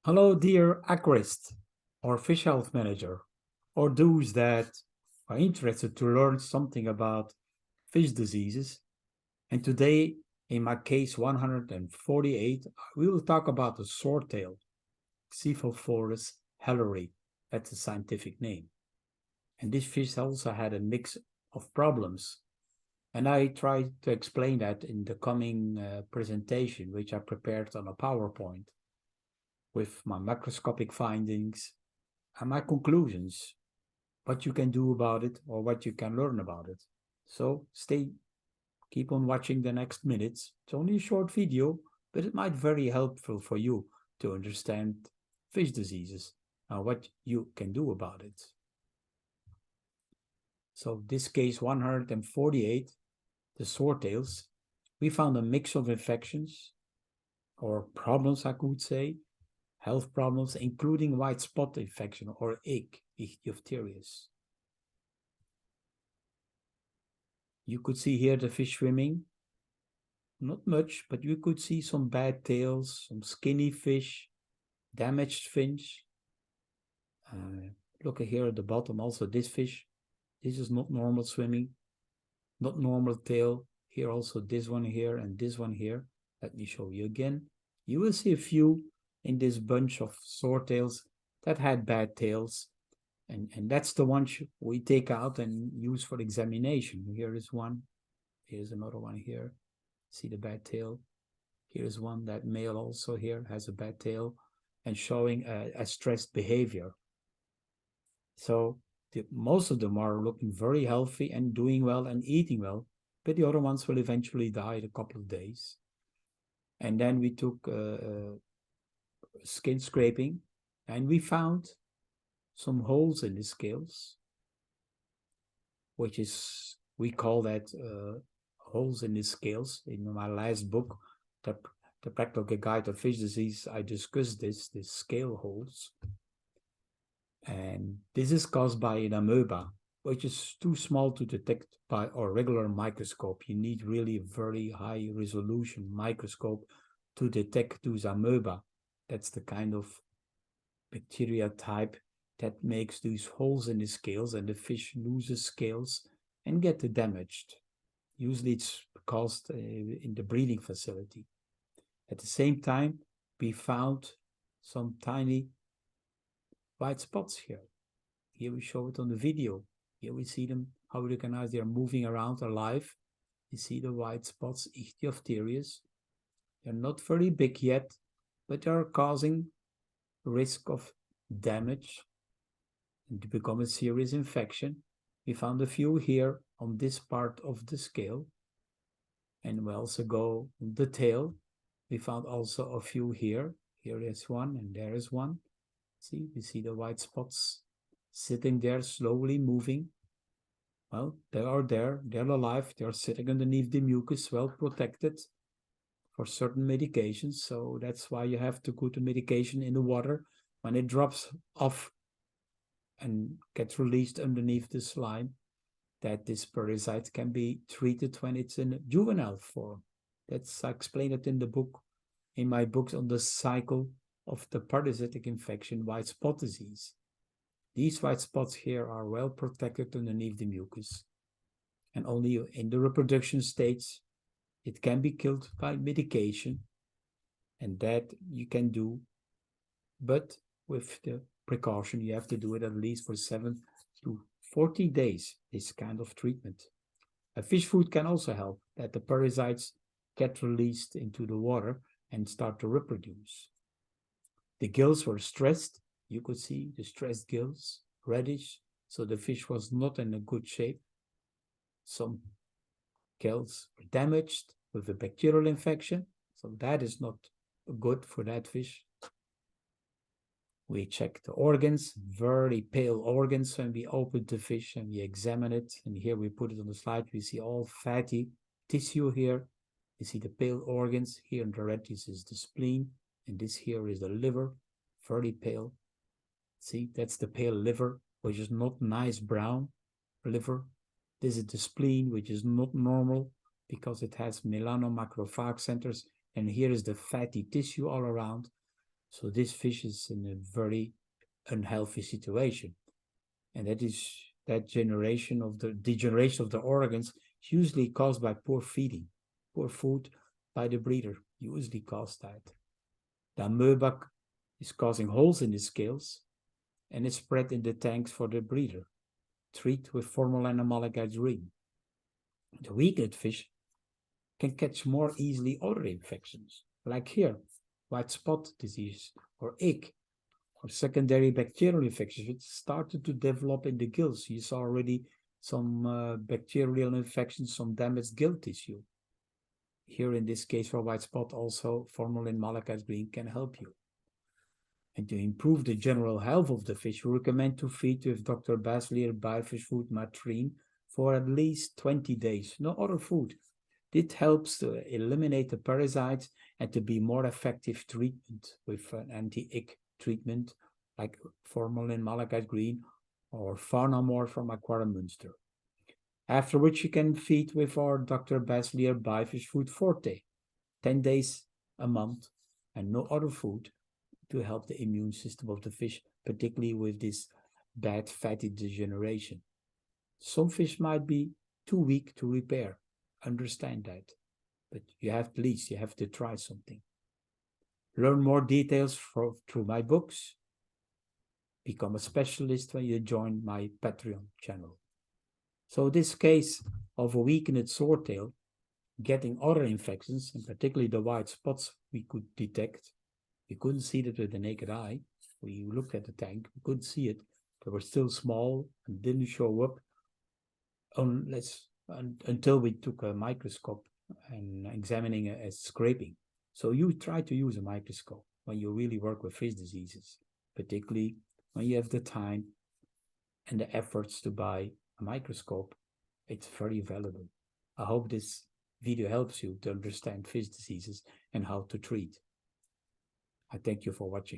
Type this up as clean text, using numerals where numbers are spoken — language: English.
Hello, dear aquarist or fish health manager, or those that are interested to learn something about fish diseases. And today, in my case 148, we will talk about the swordtail, Xiphophorus helleri. That's the scientific name. And this fish also had a mix of problems. And I try to explain that in the coming presentation, which I prepared on a PowerPoint with my macroscopic findings and my conclusions, what you can do about it or what you can learn about it. So keep on watching the next minutes. It's only a short video, but it might be very helpful for you to understand fish diseases and what you can do about it. So this case 148, the swordtails, we found a mix of infections or problems, I could say, health problems, including white spot infection or ick, Ichthyophthirius. You could see here the fish swimming. Not much, but you could see some bad tails, some skinny fish, damaged fins. Look here at the bottom, also this fish. This is not normal swimming, not normal tail. Here also this one here and this one here. Let me show you again. You will see a few in this bunch of swordtails that had bad tails. And that's the ones we take out and use for examination. Here is one. Here's another one here. See the bad tail. Here's one, that male also here has a bad tail and showing a stressed behavior. So most of them are looking very healthy and doing well and eating well, but the other ones will eventually die in a couple of days. And then we took skin scraping and we found some holes in the scales, which is, we call that holes in the scales. In my last book, the Practical Guide to Fish Disease, I discussed this scale holes. And this is caused by an amoeba, which is too small to detect by our regular microscope. You need really a very high resolution microscope to detect those amoeba. That's the kind of bacteria type that makes these holes in the scales, and the fish loses scales and get damaged. Usually it's caused in the breeding facility. At the same time, we found some tiny white spots here. Here we show it on the video. Here we see them, how recognized they are moving around alive. You see the white spots, Ichthyophthirius. They're not very big yet, but they are causing risk of damage and to become a serious infection. We found a few here on this part of the scale. And we also go on the tail. We found also a few here. Here is one and there is one. See, we see the white spots sitting there, slowly moving. Well, they are there, they're alive, they're sitting underneath the mucus, well protected for certain medications. So that's why you have to put the medication in the water when it drops off and gets released underneath the slime, that this parasite can be treated when it's in a juvenile form. That's, I explain it in the book, in my books on the cycle of the parasitic infection, white spot disease. These white spots here are well protected underneath the mucus. And only in the reproduction stage, it can be killed by medication. And that you can do, but with the precaution, you have to do it at least for 7 to 40 days, this kind of treatment. A fish food can also help, that the parasites get released into the water and start to reproduce. The gills were stressed. You could see the stressed gills, reddish, so the fish was not in a good shape. Some gills were damaged with a bacterial infection, so that is not good for that fish. We check the organs, very pale organs when we open the fish and we examine it. And here we put it on the slide. We see all fatty tissue here. You see the pale organs. Here in the red, this is the spleen. And this here is the liver, very pale. See, that's the pale liver, which is not nice brown liver. This is the spleen, which is not normal because it has melanomacrophage centers. And here is the fatty tissue all around. So this fish is in a very unhealthy situation. And that is that degeneration of the organs is usually caused by poor feeding. Poor food by the breeder usually causes that. The amoeba is causing holes in the scales and is spread in the tanks for the breeder. Treat with formalin and malachite green. The weakened fish can catch more easily other infections, like here, white spot disease or ick, or secondary bacterial infections which started to develop in the gills. You saw already some bacterial infections, some damaged gill tissue. Here in this case for white spot also formalin malachite green can help you. And to improve the general health of the fish, we recommend to feed with Dr. Bassleer biofish food matrine for at least 20 days, no other food. This helps to eliminate the parasites and to be more effective treatment with an anti-ick treatment like formalin malachite green or Farnamore from Aquarium Munster. After which you can feed with our Dr. Bassleer biofish food forte, 10 days a month and no other food to help the immune system of the fish, particularly with this bad fatty degeneration. Some fish might be too weak to repair. Understand that. But you have to try something. Learn more details through my books. Become a specialist when you join my Patreon channel. So this case of a weakened swordtail getting other infections, and particularly the white spots we could detect. We couldn't see it with the naked eye. We looked at the tank, we couldn't see it. They were still small and didn't show up until we took a microscope and examining it as scraping. So you try to use a microscope when you really work with fish diseases, particularly when you have the time and the efforts to buy a microscope. It's very valuable. I hope this video helps you to understand fish diseases and how to treat. I thank you for watching.